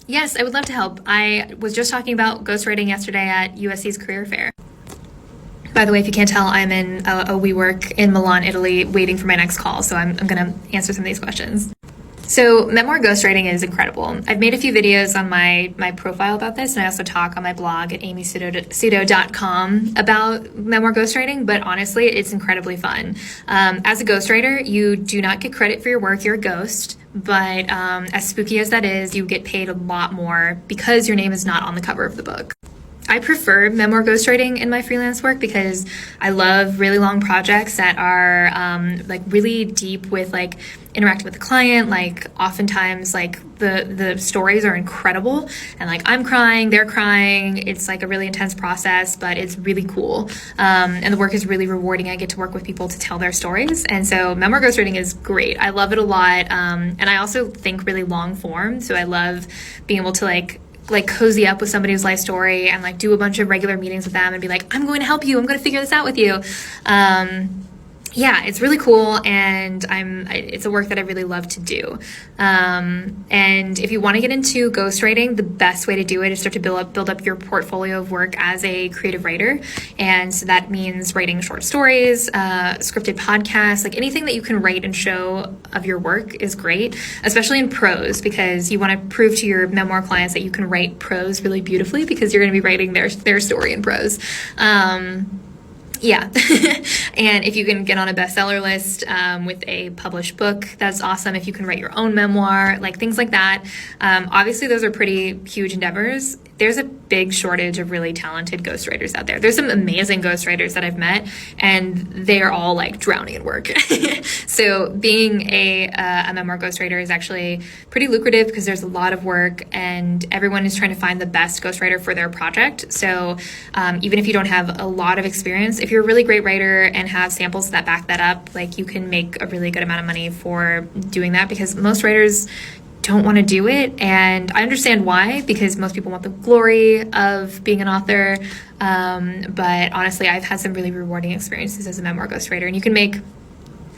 Yes, I would love to help. I was just talking about ghostwriting yesterday at USC's career fair. By the way, if you can't tell, I'm in a WeWork in Milan, Italy, waiting for my next call, so I'm going to answer some of these questions. So Memoir Ghostwriting is incredible. I've made a few videos on my profile about this, and I also talk on my blog at amysudo.com about Memoir Ghostwriting, but honestly, it's incredibly fun. As a ghostwriter, you do not get credit for your work. You're a ghost, but as spooky as that is, you get paid a lot more because your name is not on the cover of the book. I prefer memoir ghostwriting in my freelance work because I love really long projects that are like really deep with like interacting with the client. Like oftentimes like the stories are incredible and like I'm crying, they're crying. It's like a really intense process, but it's really cool. And the work is really rewarding. I get to work with people to tell their stories. And so memoir ghostwriting is great. I love it a lot. And I also think really long form. So I love being able to like cozy up with somebody's life story and like do a bunch of regular meetings with them and be like, I'm going to help you. I'm going to figure this out with you. Yeah, it's really cool, and it's a work that I really love to do. And if you want to get into ghostwriting, the best way to do it is start to build up your portfolio of work as a creative writer. And so that means writing short stories, scripted podcasts, like anything that you can write and show of your work is great, especially in prose, because you want to prove to your memoir clients that you can write prose really beautifully because you're going to be writing their story in prose. Yeah. And if you can get on a bestseller list with a published book, that's awesome. If you can write your own memoir, like things like that. Obviously, those are pretty huge endeavors. There's a big shortage of really talented ghostwriters out there. There's some amazing ghostwriters that I've met, and they are all like drowning in work. So being a memoir ghostwriter is actually pretty lucrative because there's a lot of work and everyone is trying to find the best ghostwriter for their project. So even if you don't have a lot of experience, if you're a really great writer and have samples that back that up, like you can make a really good amount of money for doing that because most writers don't want to do it, and I understand why, because most people want the glory of being an author, but honestly I've had some really rewarding experiences as a memoir ghostwriter, and you can make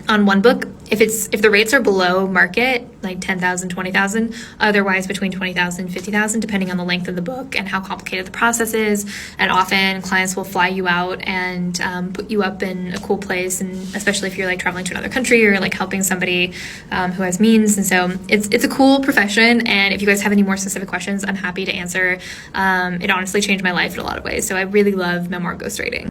on one book, if the rates are below market, like 10,000, 20,000, otherwise between 20,000 and 50,000, depending on the length of the book and how complicated the process is. And often clients will fly you out and put you up in a cool place, and especially if you're like traveling to another country or like helping somebody who has means. And so it's a cool profession. And if you guys have any more specific questions, I'm happy to answer. It honestly changed my life in a lot of ways. So I really love memoir ghostwriting.